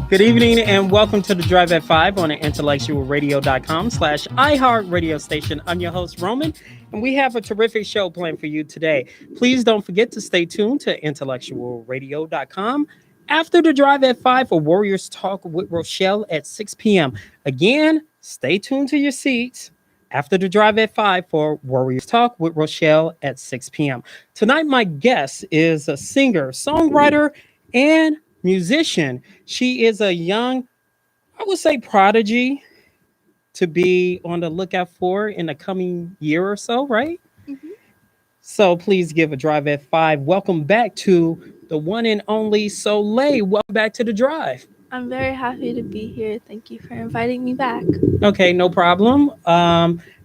Good evening and welcome to the Drive at 5 on the IntellectualRadio.com/iHeart radio station. I'm your host, Roman, and we have a terrific show planned for you today. Please don't forget to stay tuned to IntellectualRadio.com after the Drive at 5 for Warriors Talk with Rochelle at 6 p.m. Again, stay tuned to your seats after the Drive at 5 for Warriors Talk with Rochelle at 6 p.m. Tonight, my guest is a singer, songwriter, and musician. She is a young, I would say, prodigy to be on the lookout for in the coming year or so, right? Mhm. So please give a Drive at 5. Welcome back to the one and only Soleil. Welcome back to the Drive. I'm very happy to be here. Thank you for inviting me back. Okay, no problem.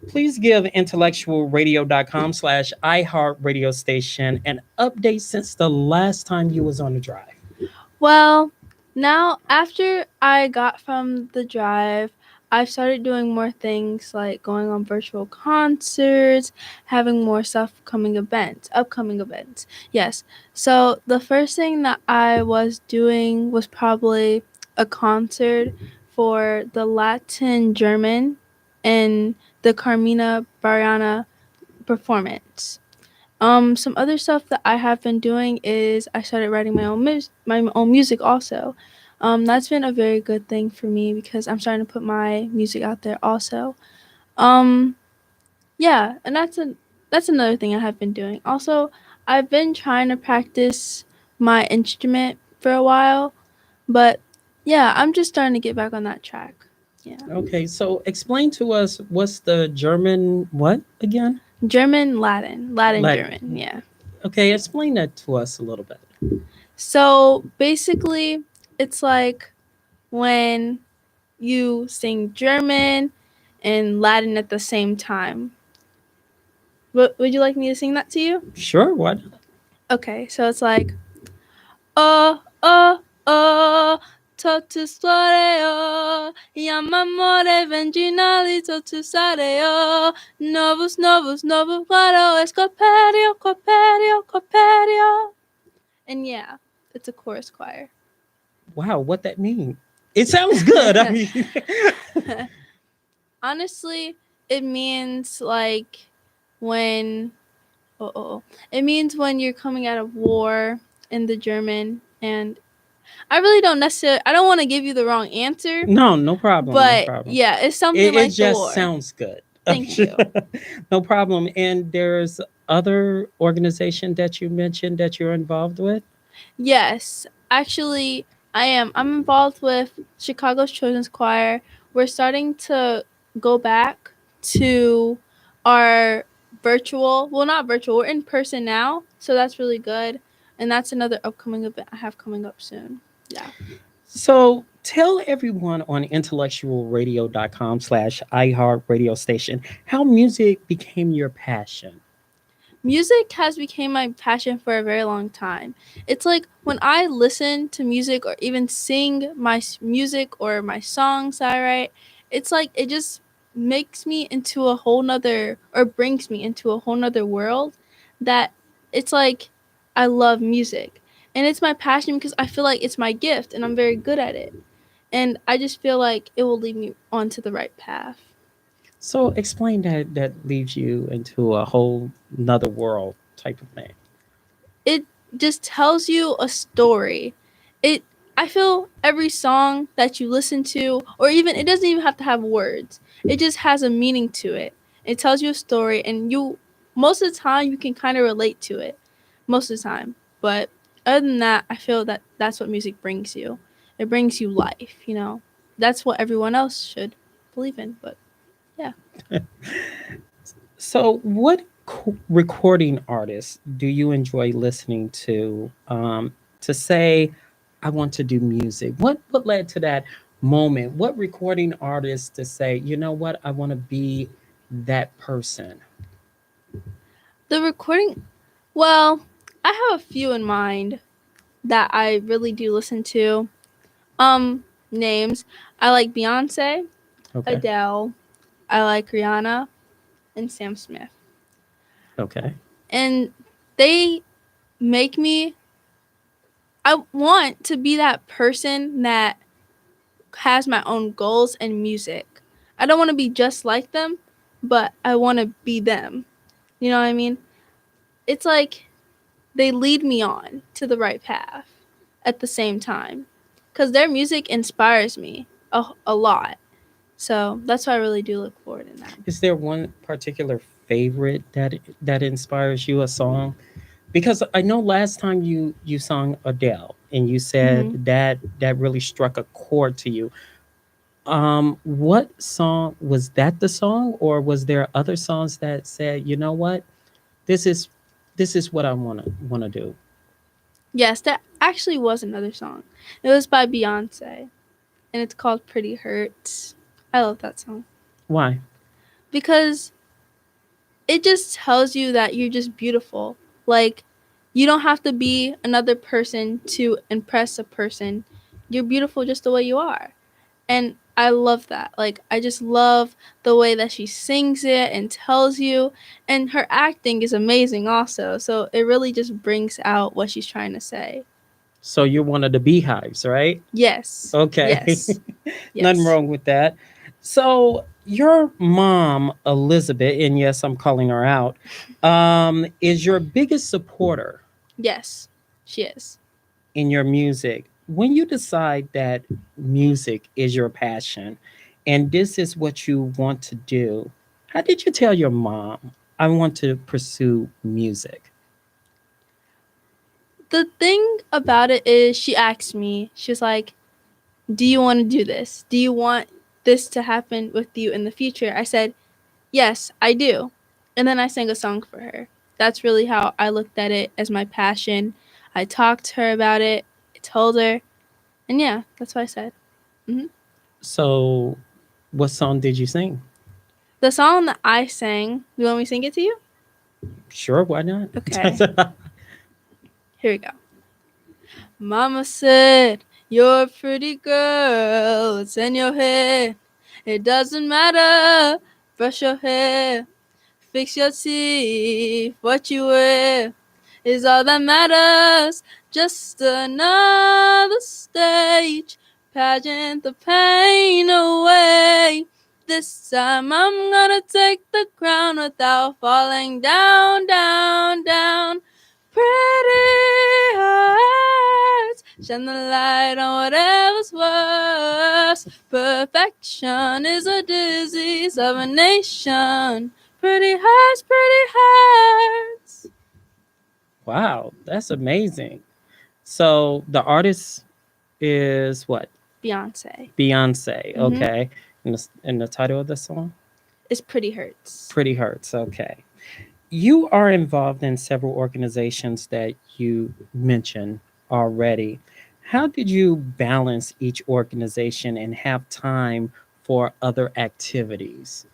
Please give intellectualradio.com/iHeart radio station an update since the last time you was on the Drive. Well, now after I got from the drive, I've started doing more things like going on virtual concerts, having more upcoming events. Yes. So the first thing that I was doing was probably a concert for the Latin German and the Carmina Bariana performance. Some other stuff that I have been doing is I started writing my own music also. That's been a very good thing for me because I'm starting to put my music out there also. Um, yeah, and that's another thing I have been doing. Also, I've been trying to practice my instrument for a while, but yeah, I'm just starting to get back on that track. Yeah. Okay, so explain to us what's the German what again? German, Latin, Like, German, yeah. okay, explain that to us a little bit. So basically, it's like when you sing German and Latin at the same time. Would you like me to sing that to you? Sure, what? Okay, so it's like, oh, totus floreo, iam amore venginali totus areo, novus, varo, escoperio. And yeah, it's a chorus choir. Wow, what that mean? It sounds good. I mean, Honestly, it means like when it means when you're coming out of war in the German, and I really don't I don't want to give you the wrong answer, no problem, no but problem. yeah, it's something It like the just war. sounds good. Thank you. No problem. And there's other organization that you mentioned that you're involved with? Yes, actually, I am. I'm involved with Chicago's Children's Choir. We're starting to go back to our not virtual, we're in person now. So that's really good. And that's another upcoming event I have coming up soon. Yeah. So tell everyone on intellectualradio.com/iHeart radio station how music became your passion. Music has become my passion for a very long time. It's like when I listen to music or even sing my music or my songs I write, it's like it just makes me into a whole nother or brings me into a whole nother world that it's like I love music. And it's my passion because I feel like it's my gift and I'm very good at it. And I just feel like it will lead me onto the right path. So explain that leaves you into a whole another world type of thing. It just tells you a story. It I feel every song that you listen to, or even it doesn't even have to have words. It just has a meaning to it. It tells you a story, and you most of the time you can kind of relate to it. Most of the time, but other than that, I feel that that's what music brings you. It brings you life. That's what everyone else should believe in. But yeah. So what recording artists do you enjoy listening to say I want to do music? What led to that moment? What recording artist to say, you know what, I want to be that person? The recording, well, I have a few in mind that I really do listen to. Names. I like Beyonce, Okay. Adele, I like Rihanna, and Sam Smith. Okay. And they make me I want to be that person that has my own goals and music. I don't want to be just like them, but I want to be them. You know what I mean? It's like they lead me on to the right path at the same time because their music inspires me a lot. So that's why I really do look forward in that. Is there one particular favorite that inspires you, a song? Because I know last time you sung Adele and you said Hmm. that really struck a chord to you. What song was that, the song, or was there other songs that said, you know what, this is what I wanna do? Yes, there actually was another song. It was by Beyonce, and it's called Pretty Hurts. I love that song Why? because it just tells you that you're just beautiful. Like, you don't have to be another person to impress a person. You're beautiful just the way you are. And I love that. Like, I just love the way that she sings it and tells you. And her acting is amazing also. So it really just brings out what she's trying to say. So you're one of the beehives, right? Yes. Okay. Yes. Nothing Yes. wrong with that. So your mom, Elizabeth, and yes, I'm calling her out, is your biggest supporter Yes. She is. in your music. When you decide that music is your passion and this is what you want to do, how did you tell your mom, I want to pursue music? The thing about it is she asked me, she's like, do you want to do this? Do you want this to happen with you in the future? I said, yes, I do. And then I sang a song for her. That's really how I looked at it as my passion. I talked to her about it. I told her. And yeah, that's what I said. Hmm. So, what song did you sing? The song that I sang, you want me to sing it to you? Sure, why not? Okay, here we go. Mama said, you're a pretty girl. It's in your head. It doesn't matter. Brush your hair. Fix your teeth, what you wear is all that matters. Just another stage, pageant the pain away. This time I'm gonna take the crown without falling down, down, down. Pretty hearts, shine the light on whatever's worse. Perfection is a disease of a nation. Pretty hearts, pretty hearts. Wow, that's amazing. So the artist is what? Beyonce. Beyonce. Mm-hmm. Okay. And the title of the song? It's Pretty Hurts. Pretty Hurts. Okay. You are involved in several organizations that you mentioned already. How did you balance each organization and have time for other activities?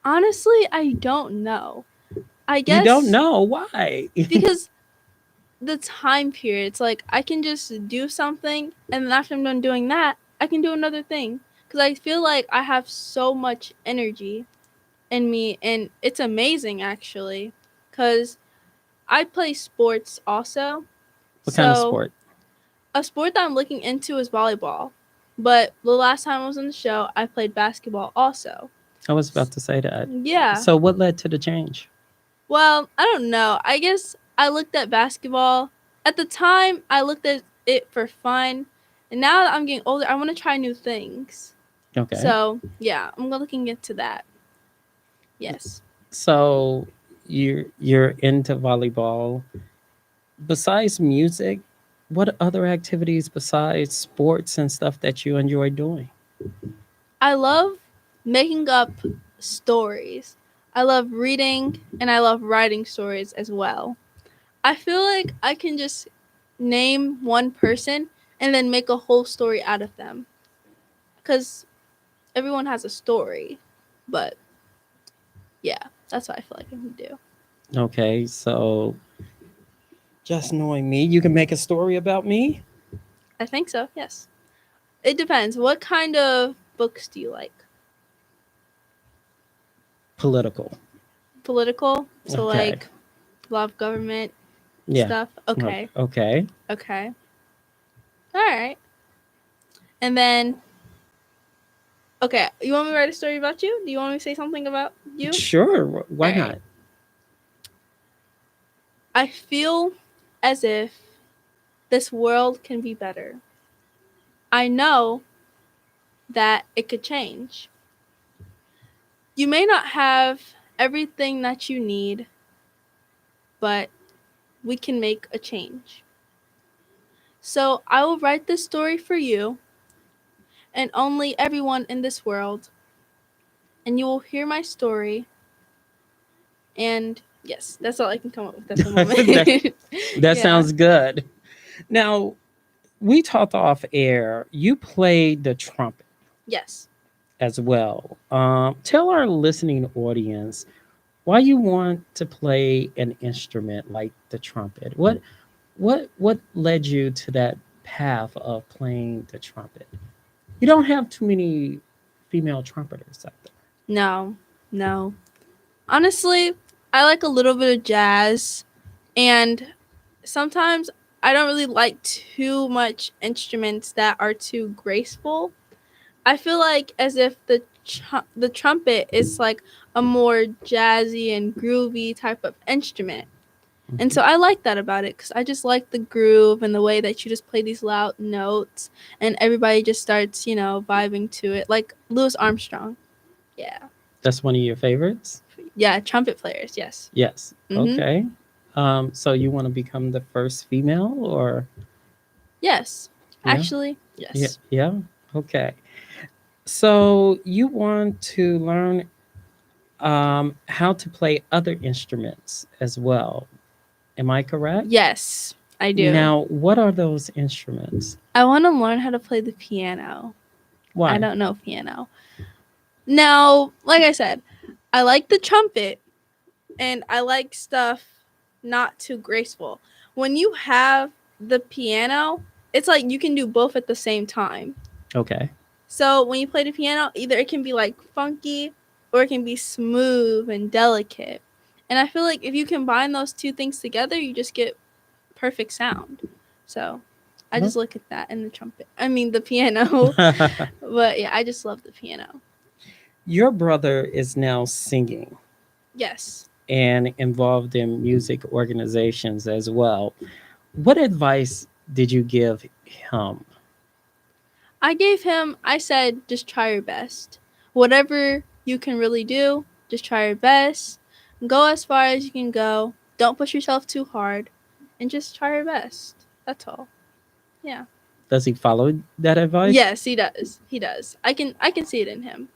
Honestly, I don't know. I You don't guess know why. because the time period, it's like I can just do something and then after I'm done doing that, I can do another thing. Because I feel like I have so much energy in me and it's amazing actually. Because I play sports also. What kind of So sport? a sport that I'm looking into is volleyball. But the last time I was on the show, I played basketball also. I was about to say that. Yeah. So what led to the change? Well, I don't know. I guess I looked at basketball. At the time, I looked at it for fun. And now that I'm getting older, I want to try new things. Okay. So, yeah, I'm looking into that. Yes. So you're into volleyball. Besides music, what other activities besides sports and stuff that you enjoy doing? I love making up stories. I love reading and I love writing stories as well. I feel like I can just name one person and then make a whole story out of them. Because everyone has a story. But yeah, that's what I feel like I can do. Okay, so just knowing me, you can make a story about me? I think so, yes. It depends. What kind of books do you like? Political. Political? So, Okay. like, law of government Yeah. stuff? Okay. Okay. Okay. All right. And then Okay, you want me to write a story about you? Do you want me to say something about you? Sure, why All right. not? I feel as if this world can be better. I know that it could change. You may not have everything that you need, but we can make a change. So I will write this story for you and only everyone in this world, and you will hear my story. And yes, that's all I can come up with at the that, moment. that Yeah. sounds good. Now, we talked off air. You played the trumpet Yes. as well. Tell our listening audience why you want to play an instrument like the trumpet. What led you to that path of playing the trumpet? You don't have too many female trumpeters out there. No. No. Honestly, I like a little bit of jazz, and sometimes I don't really like too much instruments that are too graceful. I feel like as if the trumpet is like a more jazzy and groovy type of instrument. And Mhm. so I like that about it because I just like the groove and the way that you just play these loud notes and everybody just starts, vibing to it. Like Louis Armstrong. Yeah. That's one of your favorites? Yeah, trumpet players, yes. Yes. Mm-hmm. Okay. So you want to become the first female or Yes. yeah? Actually, Yeah, yes. yeah. Okay. So you want to learn how to play other instruments as well. Am I correct? Yes, I do. Now, what are those instruments? I want to learn how to play the piano. I Why? don't know piano. Now, like I said, I like the trumpet and I like stuff not too graceful. When you have the piano, it's like you can do both at the same time. Okay. So when you play the piano, either it can be like funky or it can be smooth and delicate. And I feel like if you combine those two things together, you just get perfect sound. So I Well, just look at that in the trumpet. I mean, the piano. But yeah, I just love the piano. your brother is now singing Yes. and involved in music organizations as well. What advice did you give him? I said, just try your best. Whatever you can really do, just try your best. Go as far as you can go. Don't push yourself too hard. And just try your best. That's all. Yeah. Does he follow that advice? Yes, he does. He does. I can see it in him.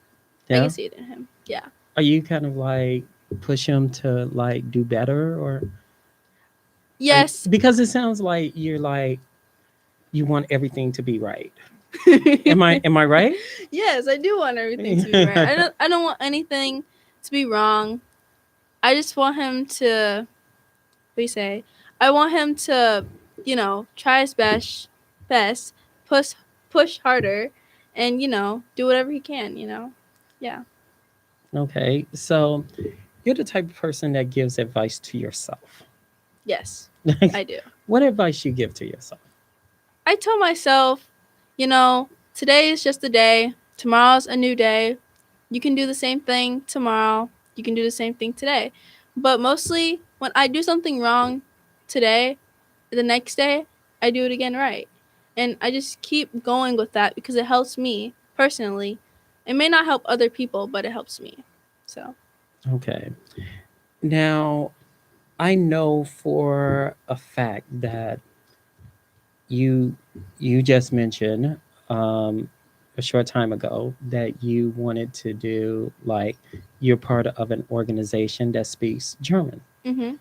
I can Yeah. see it in him. Yeah. Are you kind of like push him to like do better or Yes. because it sounds like you're like you want everything to be right. Am I right? Yes, I do want everything to be right. I don't want anything to be wrong. I just want him to what do you say? I want him to, try his best, push push harder and, do whatever he can. Yeah. Okay. So you're the type of person that gives advice to yourself. Yes, I do. What advice you give to yourself? I tell myself, today is just a day. Tomorrow's a new day. You can do the same thing tomorrow. You can do the same thing today. But mostly when I do something wrong today, the next day, I do it again right. And I just keep going with that because it helps me personally. It may not help other people, but it helps me. So, Okay. Now, I know for a fact that you you just mentioned a short time ago that you wanted to do like you're part of an organization that speaks German. mm-hmm.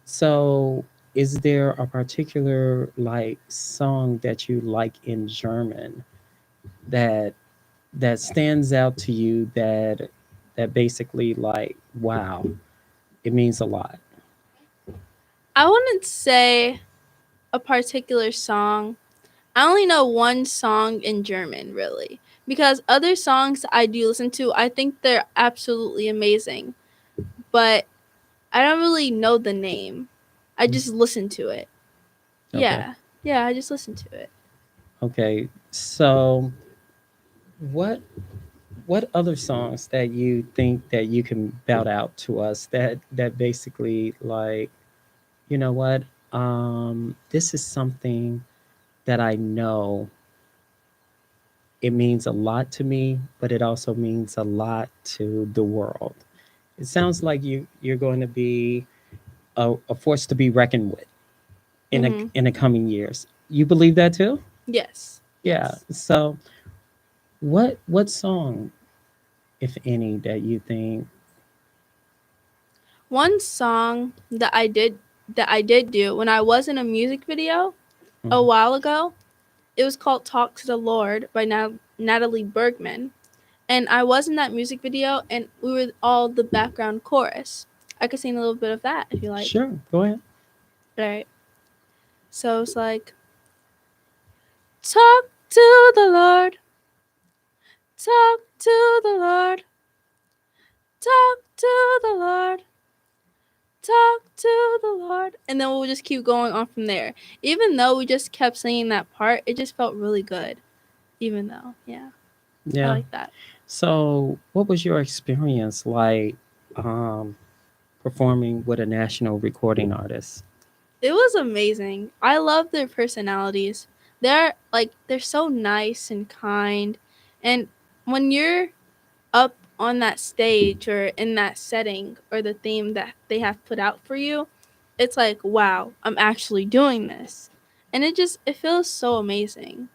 So, is there a particular like song that you like in German that stands out to you that basically like wow, it means a lot. I wouldn't say a particular song. I only know one song in German, really. Because other songs I do listen to, I think they're absolutely amazing. But I don't really know the name. I just listen to it. Okay. Yeah. Yeah, I just listen to it. Okay. So what what other songs that you think that you can bout out to us that basically like, you know what, this is something that I know it means a lot to me, but it also means a lot to the world. It sounds like you're going to be a force to be reckoned with Mm-hmm. in the coming years. You believe that too? Yes. Yeah. Yes. So what song, if any, that you think? One song that I did do when I was in a music video a Mhm. while ago. It was called "Talk to the Lord" by Natalie Bergman, and I was in that music video, and we were all the background chorus. I could sing a little bit of that if you like. Sure, go ahead. All right. So it's like, talk to the Lord, talk to the Lord, talk to the Lord, talk to the Lord. And then we'll just keep going on from there. Even though we just kept singing that part, it just felt really good. Even though, yeah, I Yeah. like that. So, what was your experience like um, performing with a national recording artist? It was amazing. I love their personalities. They're so nice and kind. And when you're up on that stage or in that setting or the theme that they have put out for you, it's like, wow, I'm actually doing this. And it feels so amazing.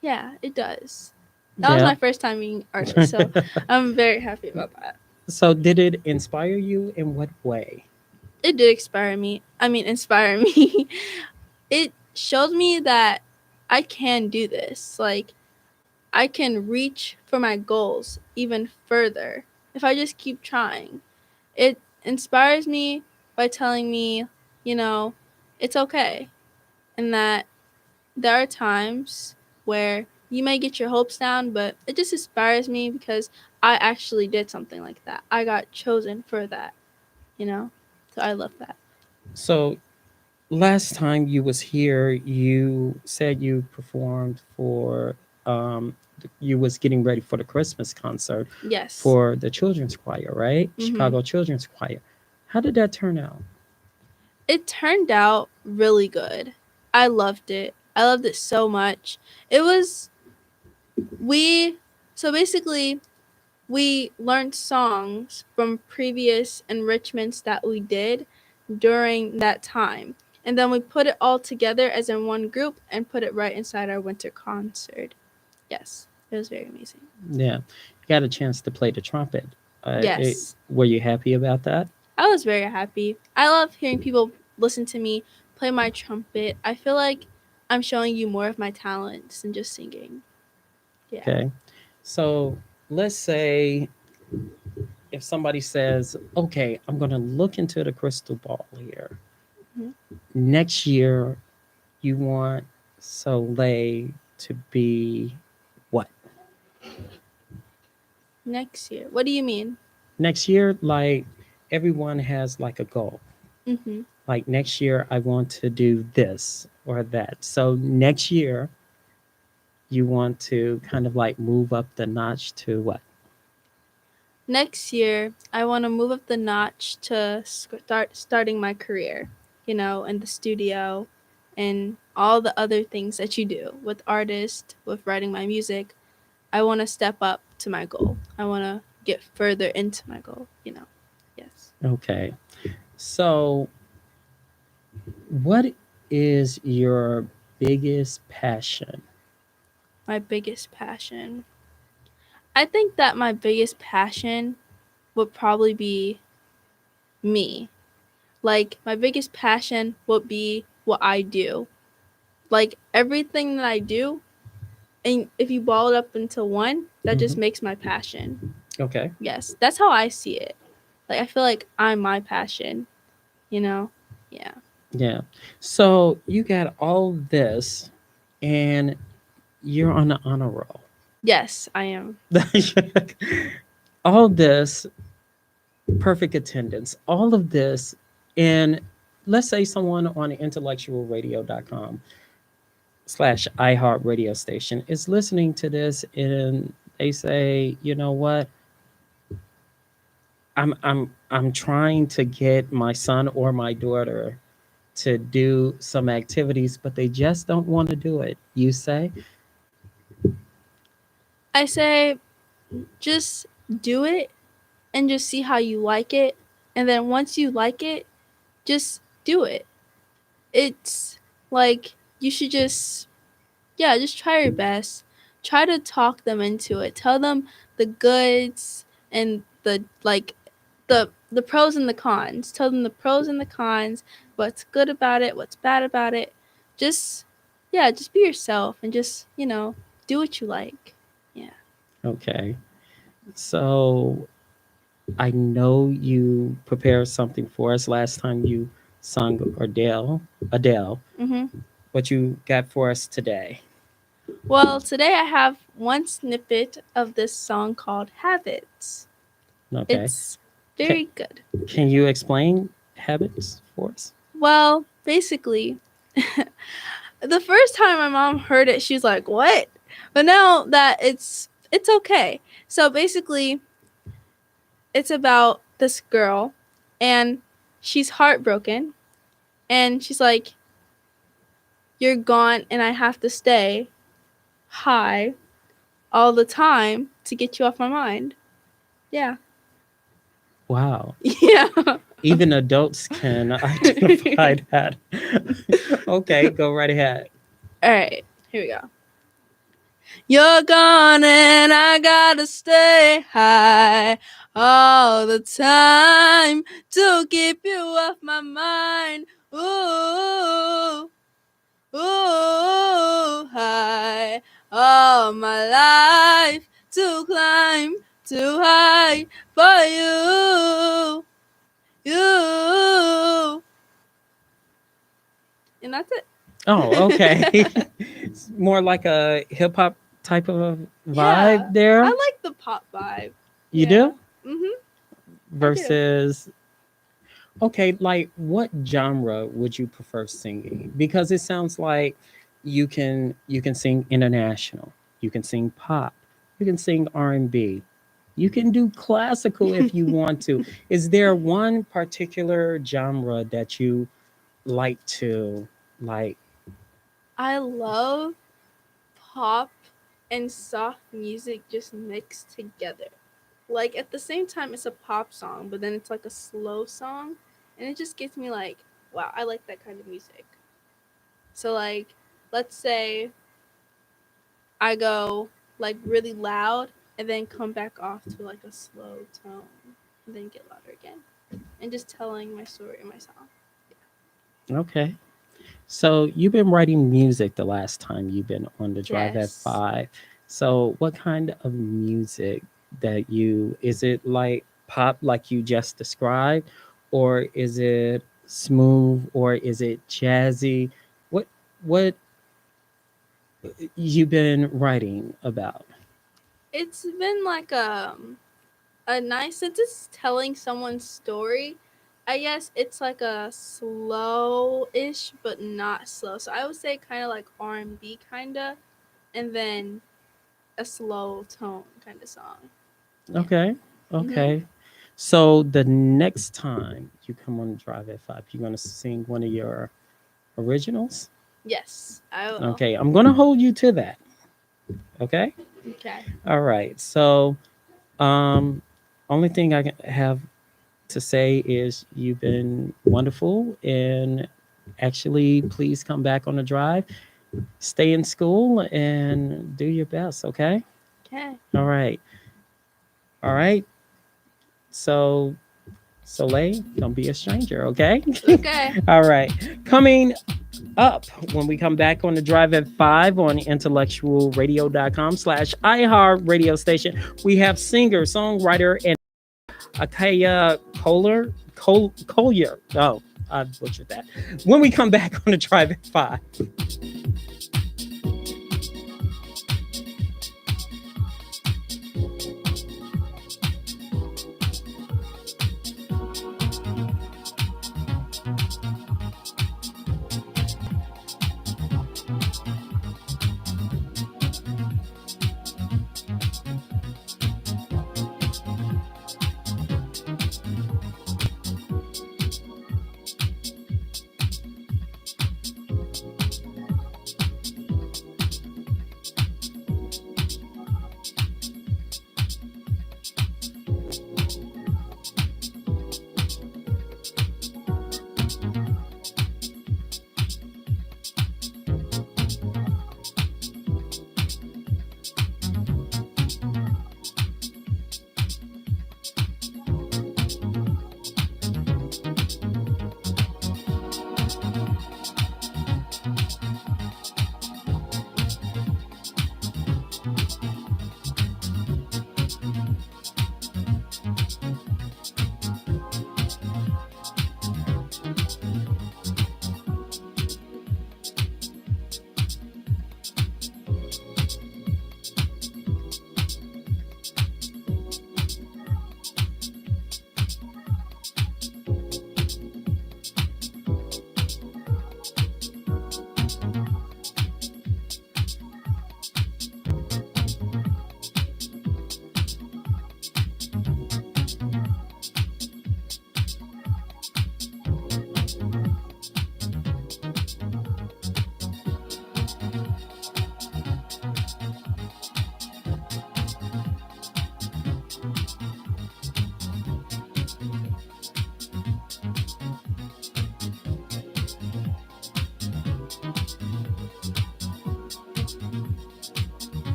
Yeah, it does. That was Yeah. my first time being an artist, so I'm very happy about that. So, did it inspire you in what way? It did inspire me. It showed me that I can do this. Like, I can reach for my goals even further if I just keep trying. It inspires me by telling me, you know, it's okay, and that there are times where you may get your hopes down, but it just inspires me because I actually did something like that. I got chosen for that, you know? So I love that. So, last time you was here, you said you performed for you was getting ready for the Christmas concert Yes. for the children's choir, right? Mhm. Chicago Children's Choir. How did that turn out? It turned out really good. I loved it. I loved it so much. It was we so basically we learned songs from previous enrichments that we did during that time. And then we put it all together as in one group and put it right inside our winter concert. Yes, it was very amazing. Yeah, you got a chance to play the trumpet. Yes, Were you happy about that? I was very happy. I love hearing people listen to me play my trumpet. I feel like I'm showing you more of my talents than just singing. Yeah. Okay. So let's say if somebody says, okay, I'm going to look into the crystal ball here. Mhm. Next year, you want Soleil to be what? Next year. What do you mean? Next year, like everyone has like a goal. Mhm. Like next year, I want to do this or that. So next year, you want to kind of like move up the notch to what? Next year, I want to move up the notch to starting my career, in the studio and all the other things that you do with artists, with writing my music. I want to step up to my goal. I want to get further into my goal. Yes. Okay. So, what is your biggest passion? My biggest passion. I think that my biggest passion would probably be me. Like, my biggest passion would be what I do. Like, everything that I do, and if you ball it up into one, that just Mhm. makes my passion. Okay. Yes, that's how I see it. Like, I feel like I'm my passion, you know? Yeah. Yeah. So you got all this and you're on the honor roll. Yes, I am. All this, perfect attendance, all of this, and let's say someone on intellectualradio.com/iHeart radio station is listening to this and They say, you know what? I'm trying to get my son or my daughter to do some activities, but they just don't want to do it. You say, I say just do it and just see how you like it. And then once you like it, just do it. It's like you should just try your best. Try to talk them into it. Tell them the goods and the pros and the cons. Tell them the pros and the cons, what's good about it, what's bad about it. Just just be yourself and just, do what you like. Yeah. okay. So I know you prepared something for us last time you sung Adele. Mhm. What you got for us today? Well, today I have one snippet of this song called Habits. Okay. It's Can, very good. can you explain habits for us? Well, basically, the first time my mom heard it, she was like, "What?" But now that it's okay. So basically, it's about this girl and she's heartbroken and she's like, "You're gone and I have to stay high all the time to get you off my mind." Yeah. Wow. Yeah. Even adults can identify that. Okay, go right ahead. All right, here we go. You're gone and I gotta stay high all the time to keep you off my mind. Ooh, ooh, high all my life to climb too high for you. And that's it. Oh, okay. It's more like a hip hop type of vibe Yeah, there. I like the pop vibe. You Yeah. do? Mhm. Versus, okay, like what genre would you prefer singing? Because it sounds like you can sing international, you can sing pop, you can sing R&B, you can do classical if you want to. Is there one particular genre that you like to like? I love pop and soft music just mixed together. Like at the same time, it's a pop song, but then it's like a slow song, and it just gets me like, wow, I like that kind of music. So like, let's say I go like really loud and then come back off to like a slow tone, and then get louder again, and just telling my story in my song. Okay. So you've been writing music the last time you've been on the Drive at Yes. 5. So what kind of music that you, is it like pop like you just described, or is it smooth, or is it jazzy? What you been writing about? It's been like a nice, since it's telling someone's story, I guess it's like a slow-ish but not slow. So I would say kind of like R&B kind of, and then a slow tone kind of song. Yeah. Okay. Mhm. Okay. So the next time you come on Drive at 5, you're going to sing one of your originals? Yes, I will. Okay, I'm going to hold you to that. Okay? Okay. All right. So, um, only thing I can have to say is you've been wonderful, and actually, please come back on the drive. Stay in school and do your best. Okay. Okay. All right. All right. So, Soleil, don't be a stranger. Okay. Okay. All right. Coming up when we come back on the drive at 5 on intellectualradio.com/iHeart radio station, we have singer, songwriter, and Akaya Collier. Oh, I butchered that. When we come back on the drive at 5.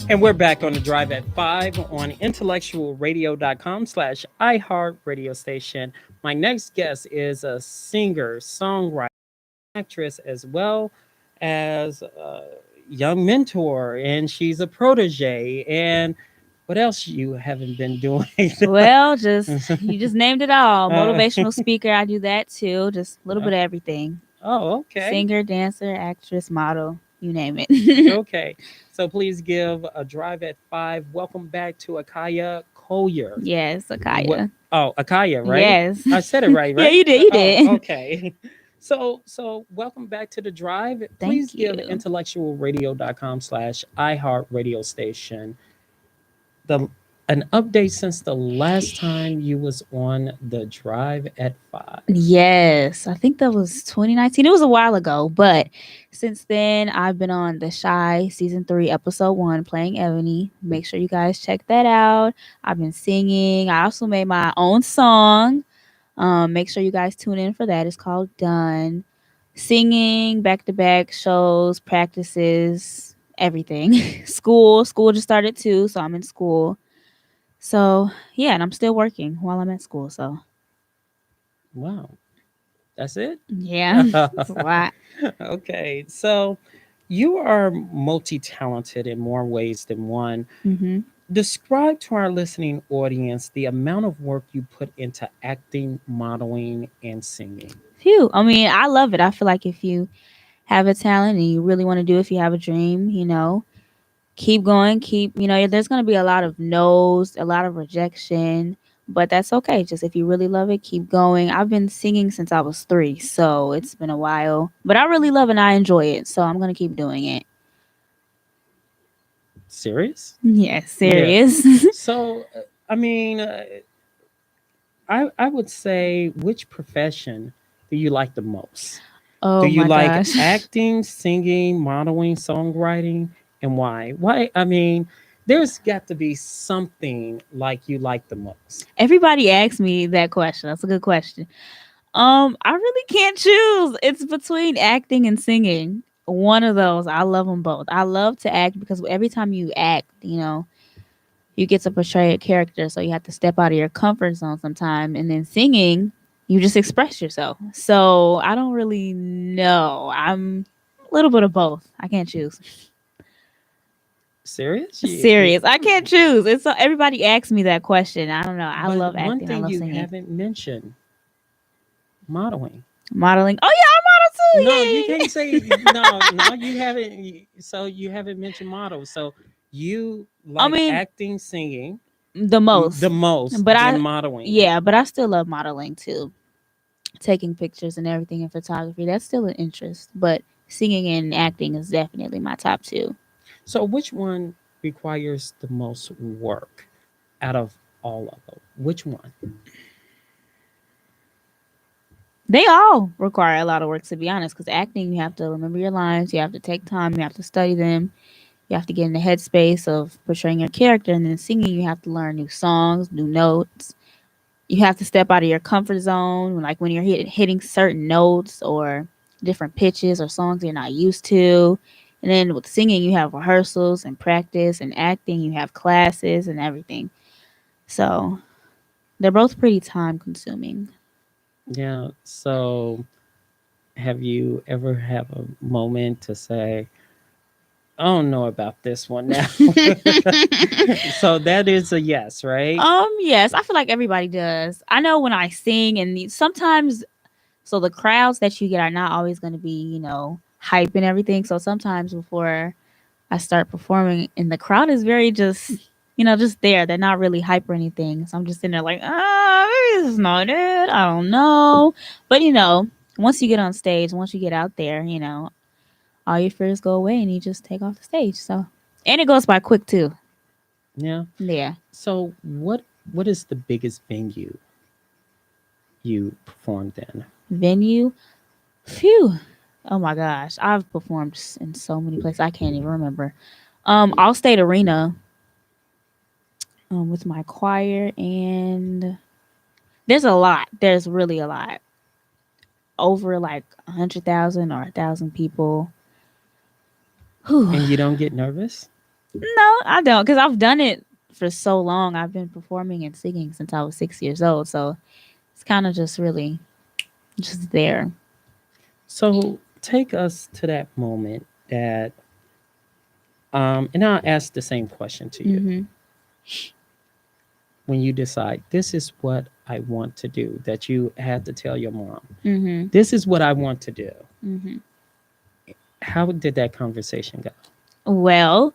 And we're back on the drive at 5 on intellectualradio.com/iHeart radio station. My next guest is a singer, songwriter, actress, as well as a young mentor, and she's a protege. And what else you haven't been doing? Well, just you just named it all. Uh, Motivational speaker, I do that too. Just a little bit of everything. oh, okay. Singer, dancer, actress, model, you name it. Okay. So please give a drive at 5. Welcome back to Akaya Collier. Yes, What? Akaya. Oh, Akaya, right? Yes. I said it right, Yeah, right? you did. You did. Oh, okay. So welcome back to the drive. Please Thank give you. intellectualradio.com/iHeart radio station the an update since the last time you was on the drive at 5. Yes, I think that was 2019. It was a while ago, but since then I've been on The Shy season 3, episode 1, playing Ebony. Make sure you guys check that out. I've been singing. I also made my own song. Make sure you guys tune in for that. It's called Done. Singing, back to back shows, practices, everything. School just started too, so I'm in school. So yeah, and I'm still working while I'm at school. So Wow. That's it? yeah, it's a lot. Okay. So you are multi-talented in more ways than one. Hmm. Describe to our listening audience the amount of work you put into acting, modeling, and singing. Phew. I mean, I love it. I feel like if you have a talent and you really want to do it, if you have a dream, keep going, there's going to be a lot of no's, a lot of rejection, but that's okay. Just if you really love it, keep going. I've been singing since I was 3, so it's been a while, but I really love it and I enjoy it, so I'm going to keep doing it. Serious? Yeah, Yeah. serious. So, I mean, I would say, which profession do you like the most? Do Oh you my like gosh. acting, singing, modeling, songwriting, and why? Why? I mean, there's got to be something like you like the most. Everybody asks me that question. That's a good question. I really can't choose. It's between acting and singing. One of those. I love them both. I love to act because every time you act, you get to portray a character, so you have to step out of your comfort zone sometime. And then singing, you just express yourself. So I don't really know. I'm a little bit of both. I can't choose. Serious? Serious. I can't choose. It's everybody asks me that question. I don't know. I But love one acting. I thing love you singing. haven't mentioned, modeling. Modeling. Oh yeah, I model No, too. you Yeah, can't yeah, say no, you haven't. So you haven't mentioned models. So you yeah. I like mean, acting, singing the the most. most But than modeling. yeah, but I still love modeling too. Taking pictures and everything in photography, that's still an interest. But singing and acting is definitely my top 2. So which one requires the most work out of all of them? Which one? They all require a lot of work, to be honest, because acting, you have to remember your lines, you have to take time, you have to study them, you have to get in the headspace of portraying your character, and then singing, you have to learn new songs, new notes. You have to step out of your comfort zone, like when you're hitting certain notes or different pitches or songs you're not used to. And then with singing, you have rehearsals and practice, and acting, you have classes and everything. So they're both pretty time consuming. Yeah. So have you ever have a moment to say, I don't know about this one now? So that is a yes, right? Yes, I feel like everybody does. I know when I sing, and sometimes, so the crowds that you get are not always going to be, hype and everything. So sometimes before I start performing, and the crowd is very just there. They're not really hype or anything. So I'm just sitting there like, maybe this is not it. I don't know. But once you get on stage, once you get out there, all your fears go away and you just take off the stage. So, and it goes by quick too. Yeah. Yeah. So what is the biggest venue you performed in? Venue. Phew. Oh my gosh. I've performed in so many places. I can't even remember. Allstate Arena, with my choir, and there's a lot. There's really a lot. Over like 100,000 or 1,000 people. Whew. And you don't get nervous? No, I don't, because I've done it for so long. I've been performing and singing since I was 6 years old, so it's kind of just really just there. So take us to that moment that, and I'll ask the same question to you. Mm-hmm. When you decide this is what I want to do, that you had to tell your mom, Mm-hmm. this is what I want to do. Mm-hmm. How did that conversation go? Well,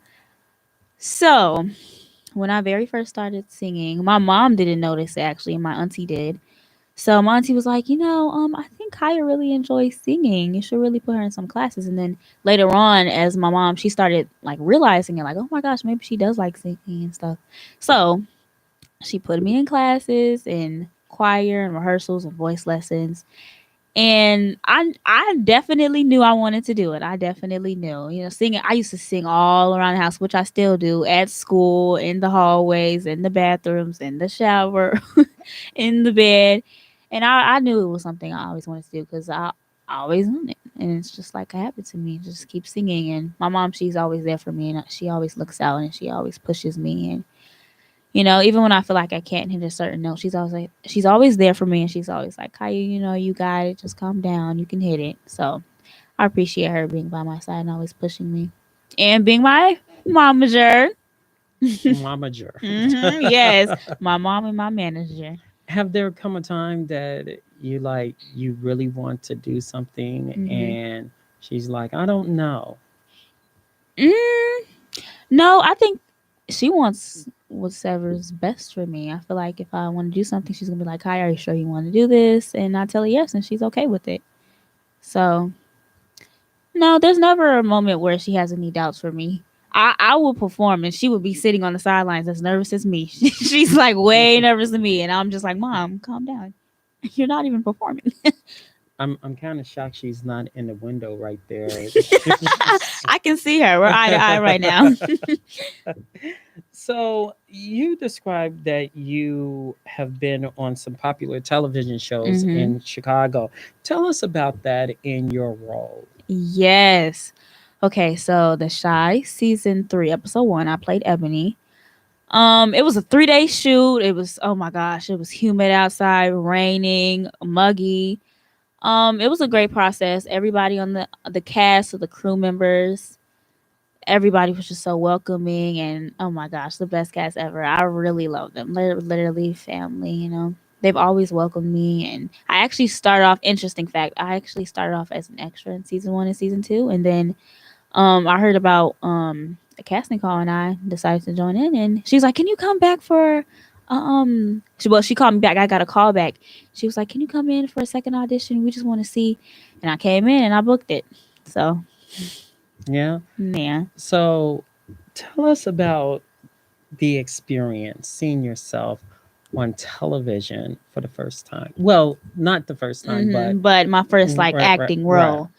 so when I very first started singing, my mom didn't notice it, actually. My auntie did. So my auntie was like, I think Kaya really enjoys singing. You should really put her in some classes. And then later on, as my mom, she started like realizing it, like, oh my gosh, maybe she does like singing and stuff. So she put me in classes and choir and rehearsals and voice lessons. And I definitely knew I wanted to do it. I definitely knew. Singing, I used to sing all around the house, which I still do, at school, in the hallways, in the bathrooms, in the shower, in the bed. And I knew it was something I always wanted to do, because I always done it. And it's just like a habit to me. Just keep singing. And my mom, she's always there for me, and she always looks out, and she always pushes me. And even when I feel like I can't hit a certain note, she's always there for me, and she's always like, Kaya, you got it. Just calm down. You can hit it. So I appreciate her being by my side and always pushing me, and being my momager. Momager. Yes, my mom and my manager. Have there come a time that you really want to do something and she's like, I don't know? Mm, no, I think she wants whatever's best for me. I feel like if I want to do something, she's gonna be like, "Hi, are you sure you want to do this?" And I tell her yes, and she's okay with it. So no, there's never a moment where she has any doubts for me. I will perform, and she would be sitting on the sidelines as nervous as me. She's like way nervous than me, and I'm just like, Mom, calm down. You're not even performing. I'm kind of shocked she's not in the window right there. I can see her. We're eye to eye right now. So you described that you have been on some popular television shows in Chicago. Tell us about that in your role. Yes. Okay, so The Shy season 3, episode 1, I played Ebony. It was a 3-day shoot. It was, oh my gosh, it was humid outside, raining, muggy. It was a great process. Everybody on the cast, of the crew members, everybody was just so welcoming, and oh my gosh, the best cast ever. I really love them. They're literally family. They've always welcomed me, and I actually started off, interesting fact, I actually started off as an extra in season 1 and season 2, and then I heard about a casting call, and I decided to join in, and she's like, "Can you come back for she called me back. I got a call back. She was like, "Can you come in for a second audition? We just want to see." And I came in and I booked it. So Yeah. yeah. So tell us about the experience seeing yourself on television for the first time. Well, not the first time, but my first like right, acting right. role.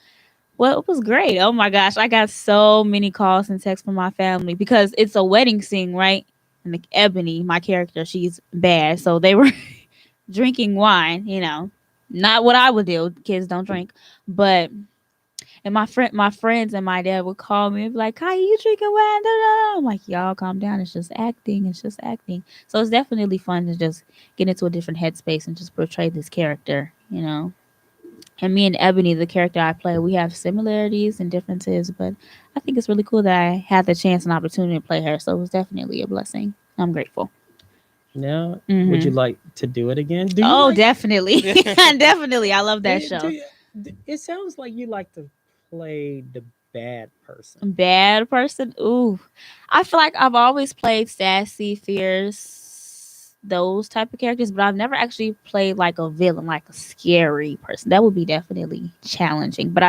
Well, it was great. Oh my gosh, I got so many calls and texts from my family because it's a wedding scene, right? And Ebony, my character, she's bad, so they were drinking wine. Not what I would do. Kids don't drink, but and my friends and my dad would call me and be like, "Kai, you drinking wine?" Da, da, da. I'm like, "Y'all, calm down. It's just acting. It's just acting." So it's definitely fun to just get into a different headspace and just portray this character. And me and Ebony, the character I play, we have similarities and differences, but I think it's really cool that I had the chance and opportunity to play her. So it was definitely a blessing. I'm grateful. Now, would you like to do it again? Do you Oh, definitely. Definitely. I love that do show. it sounds like you like to play the bad person. Bad person? Ooh. I feel like I've always played sassy, fierce, those type of characters, but I've never actually played like a villain, like a scary person. That would be definitely challenging. But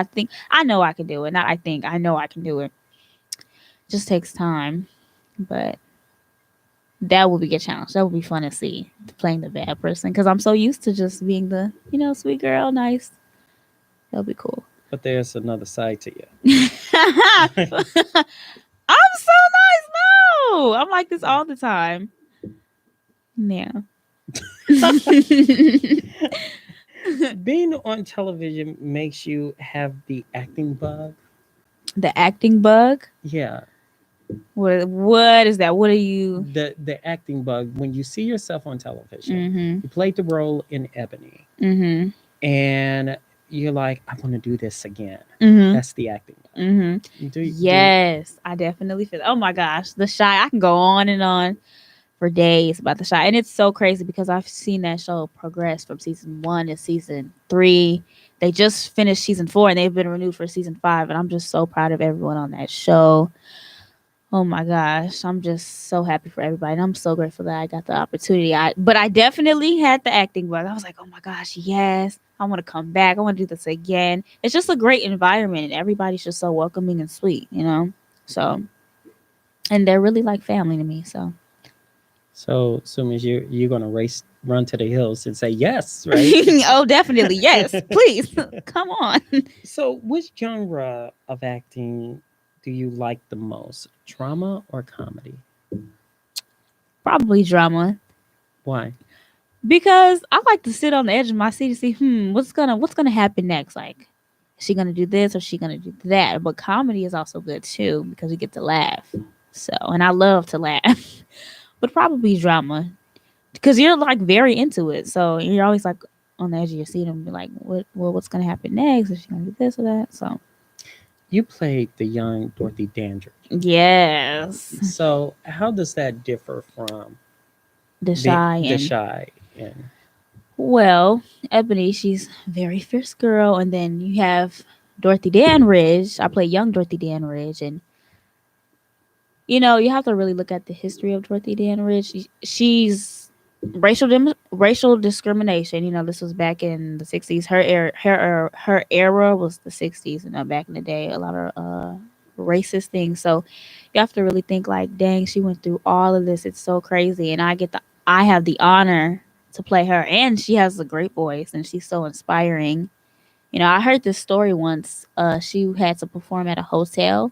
I know I can do it. I know I can do it. Just takes time. But that would be a challenge. That would be fun to see, playing the bad person, because I'm so used to just being the, sweet girl, nice. That'll be cool. But there's another side to you. I'm so nice. No, I'm like this all the time. Yeah. Being on television makes you have the acting bug. The acting bug? Yeah. What is that? What are you? The acting bug when you see yourself on television. Mm-hmm. You played the role in Ebony, Mm-hmm. and you're like, I want to do this again. Mm-hmm. That's the acting bug. Mm-hmm. Do Yes, I definitely feel. Oh my gosh, The Shy. I can go on and on for days about The Shy, and it's so crazy because I've seen that show progress from season 1 to season 3. They just finished season 4, and they've been renewed for season 5, and I'm just so proud of everyone on that show. Oh my gosh, I'm just so happy for everybody. And I'm so grateful that I got the opportunity. But I definitely had the acting bug. I was like, oh my gosh, yes, I want to come back. I want to do this again. It's just a great environment, and everybody's just so welcoming and sweet, you know. So, and they're really like family to me. So, so soon as you're gonna run to the hills and say yes, right? oh, definitely, yes, please, come on. So, which genre of acting do you like the most? Drama or comedy? Probably drama. Why? Because I like to sit on the edge of my seat and see, what's gonna happen next? Like, is she gonna do this or is she gonna do that? But comedy is also good too because you get to laugh. So, and I love to laugh, but probably drama because you're like very into it. So you're always like on the edge of your seat and be like, what's gonna happen next? Is she gonna do this or that? So, You played the young Dorothy Dandridge. yes, So, how does that differ from the shy the and shy? And well, Ebony, she's a very fierce girl, and then you have Dorothy Danridge. I play young Dorothy Danridge, and you have to really look at the history of Dorothy Danridge. She's racial discrimination. This was back in the '60s. Her era was the '60s, and back in the day, a lot of racist things. So you have to really think like, dang, she went through all of this. It's so crazy, and I have the honor to play her, and she has a great voice, and she's so inspiring. I heard this story once. She had to perform at a hotel,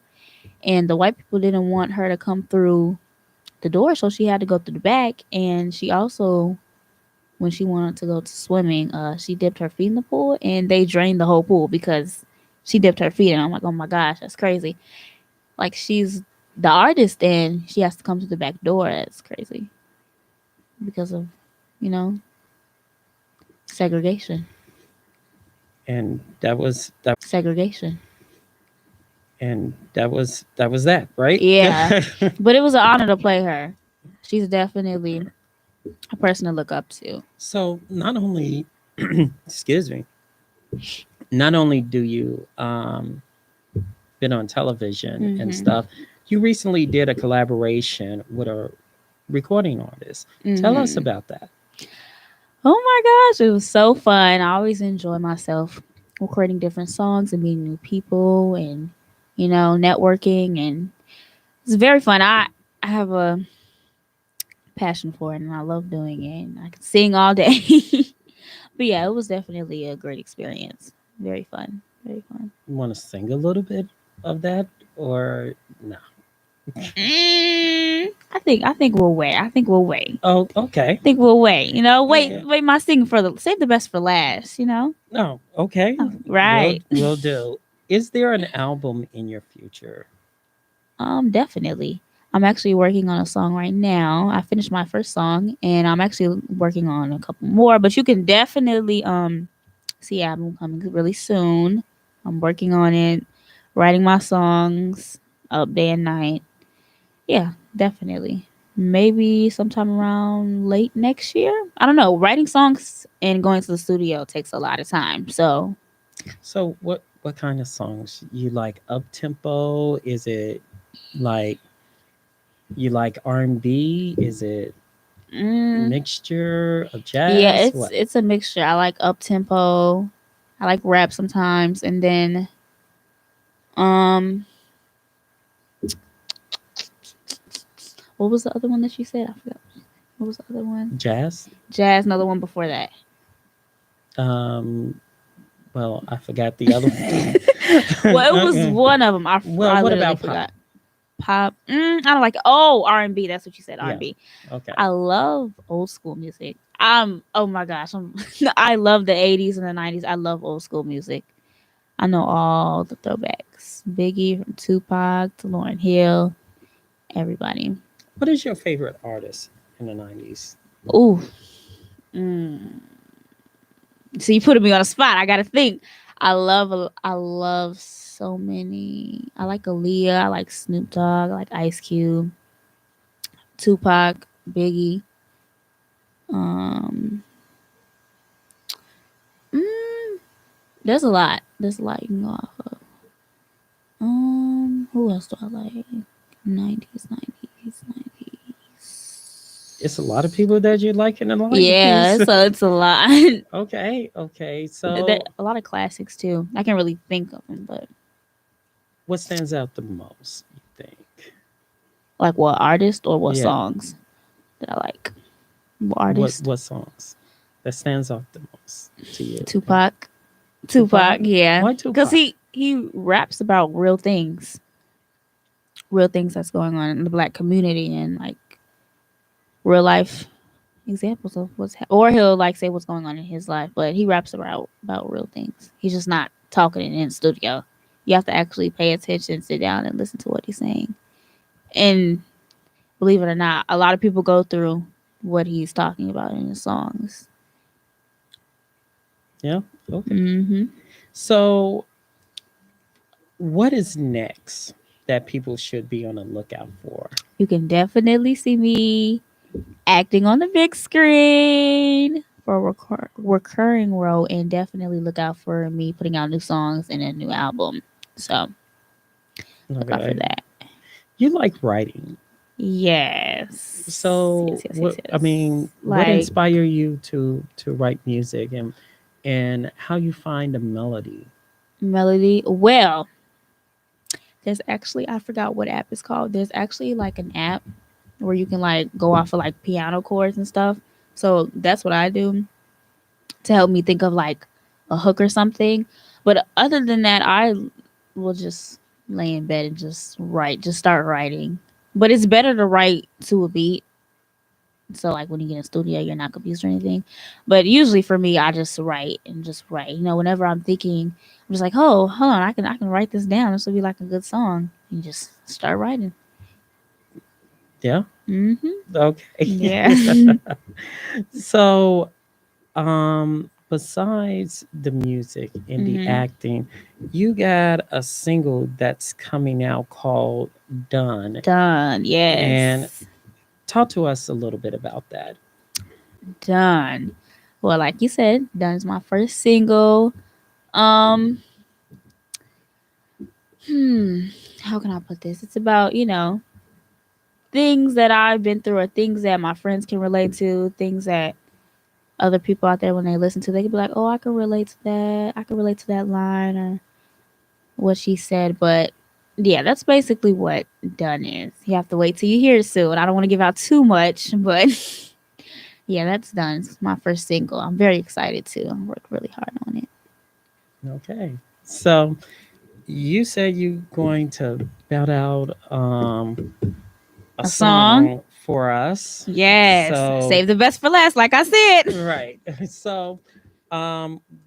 and the white people didn't want her to come through the door, so she had to go through the back. And she also, when she wanted to go to swimming, she dipped her feet in the pool, and they drained the whole pool because she dipped her feet. And I'm like, oh my gosh, that's crazy. Like, she's the artist, and she has to come to the back door. That's crazy because of, you know, segregation. and that was Segregation. that, right? Yeah. But it was an honor to play her. She's definitely a person to look up to. So not only, excuse me, not only do you been on television and Mhm. stuff, you recently did a collaboration with a recording artist. Tell us Mhm. about that. Oh my gosh, it was so fun. I always enjoy myself recording different songs and meeting new people and networking, and it's very fun. I have a passion for it and I love doing it. And I can sing all day. But yeah, it was definitely a great experience. Very fun. Very fun. You want to sing a little bit of that or no? I think we'll wait. I think we'll wait. Oh, okay. I think we'll wait. Wait, Okay. wait. My singing save the best for last. No, okay. Oh, right. We'll do. Is there an album in your future? Definitely. I'm actually working on a song right now. I finished my first song, and I'm actually working on a couple more. But you can definitely see album coming really soon. I'm working on it, writing my songs up day and night. Yeah, definitely. Maybe sometime around late next year. I don't know. Writing songs and going to the studio takes a lot of time. So, So what kind of songs you like? Up tempo? Is it like you like R&B? Is it mm, mixture of yeah, jazz? it's What? it's a mixture. I like up tempo. I like rap sometimes, and then um, what was the other one that you said? I forgot. What was the other one? Jazz? Jazz. Another one before that. Um well, I forgot the other one. Well, it was Okay. one of them. I Well, what literally about forgot. Pop. I don't like it. Oh, R&B. That's what you said. Yeah. R&B. Okay. I love old school music. Oh my gosh. I love the 80s and the 90s. I love old school music. I know all the throwbacks. Biggie from Tupac to Lauryn Hill. everybody. What is your favorite artist in the 90s? Ooh. Mm. So you putting me on a spot. I gotta think. I love so many. I like Aaliyah. I like Snoop Dogg. I like Ice Cube, Tupac, Biggie. Um, mm, there's a lot. There's a lot you can go off of. Who else do I like? 90s, 90s, 90s. It's a lot of people that you like in the 90s. Yeah, so it's a lot. Okay. So A lot of classics too. I can't really think of them, but what stands out the most, you think? like what artist or what Yeah. songs that I like? What artist? What songs that stands out the most to you? Tupac. Tupac? Yeah. Why Because Tupac? he raps about real things that's going on in the black community and like real life examples of or he'll like say what's going on in his life, but he raps about real things. He's just not talking in the studio. You have to actually pay attention, sit down, and listen to what he's saying. And believe it or not, a lot of people go through what he's talking about in his songs. Yeah. Okay. Mm-hmm. So what is next that people should be on the lookout for? You can definitely see me acting on the big screen for a recurring role, and definitely look out for me putting out new songs and a new album. So look out for Okay. that. You like writing. Yes. So what Like, inspire you to write music, and how you find a melody? melody? Well, there's actually, I forgot what app it's called. There's actually like an app where you can like go off of like piano chords and stuff. So that's what I do to help me think of like a hook or something. But other than that, I will just lay in bed and just start writing. But it's better to write to a beat. So like when you get in studio, you're not confused or anything. But usually for me, I just write and just write. You know, whenever I'm thinking, I'm just like, oh, hold on, I can write this down. This will be like a good song. And just start writing. Yeah. Mm-hmm. Okay. Yeah. So, besides the music and the Mhm. acting, you got a single that's coming out called Done. Done. Yes. And talk to us a little bit about that. Done. Well, like you said, Done is my first single. How can I put this? It's about, things that I've been through or things that my friends can relate to, things that other people out there when they listen to, they can be like, oh, I can relate to that. I can relate to that line or what she said. But yeah, that's basically what Done is. You have to wait till you hear it soon. I don't want to give out too much, but yeah, that's Done. It's my first single. I'm very excited too. I worked really hard on it. Okay. So, you said you're going to belt out a song for us. Yes. So, Save the best for last, like I said. right. So,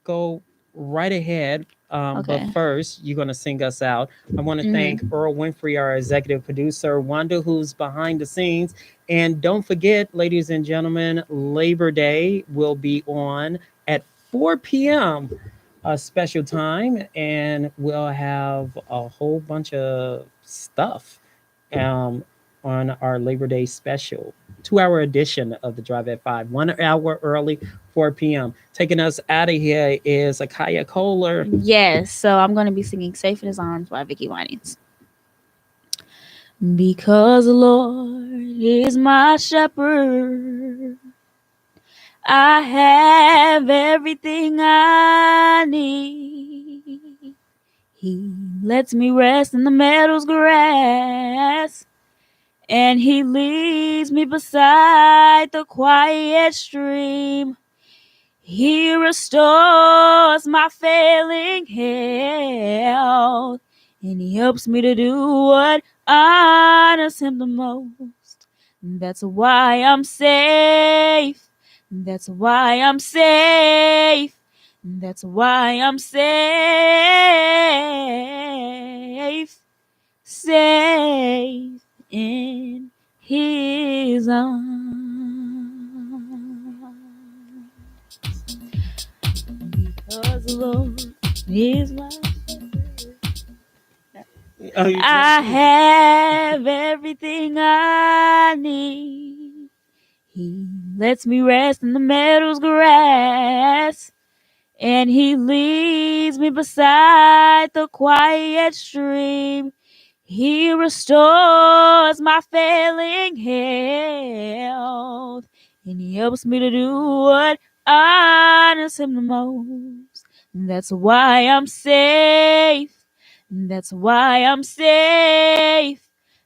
go right ahead. Okay. But first, you're going to sing us out. I want to Mhm. thank Earl Winfrey, our executive producer, Wanda, who's behind the scenes. And don't forget, ladies and gentlemen, Labor Day will be on at 4 p.m. a special time, and we'll have a whole bunch of stuff on our Labor Day special 2-hour edition of the Drive at 5, 1 hour early, 4 p.m. Taking us out of here is Akaya Kohler. Yes, so I'm going to be singing Safe in His Arms by Vicky Winans. Because the Lord is my shepherd, I have everything I need. He lets me rest in the meadow's grass, and He leads me beside the quiet stream. He restores my failing health, and He helps me to do what honors Him the most. That's why I'm safe. That's why I'm safe. That's why I'm safe. Safe in his arms. Because the Lord is my Oh, you I have everything I need. He lets me rest in the meadow's grass, and he leads me beside the quiet stream. He restores my failing health, and he helps me to do what honors him the most. That's why I'm safe. That's why I'm safe.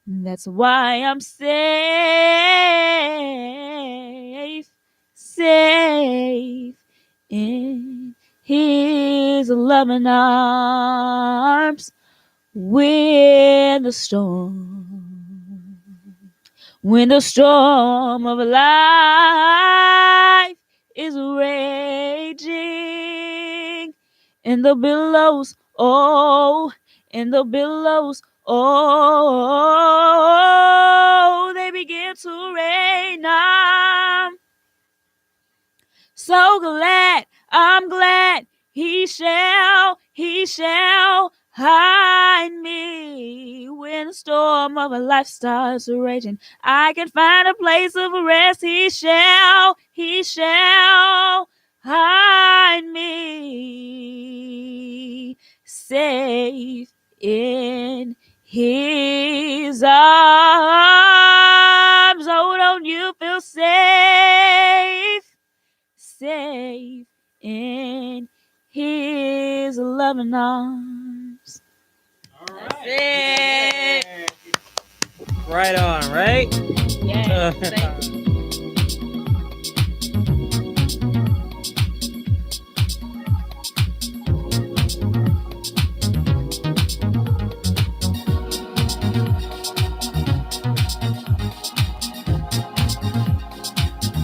That's why I'm safe. Safe in his loving arms. When the storm of life is raging, and the billows, they begin to rain. I'm glad he shall hide me. When the storm of a life starts raging, I can find a place of rest. He shall hide me. Safe in his arms. Oh, don't you feel safe? Safe in his loving arms. All That's right. it. Right on, right? Yeah. Thank you.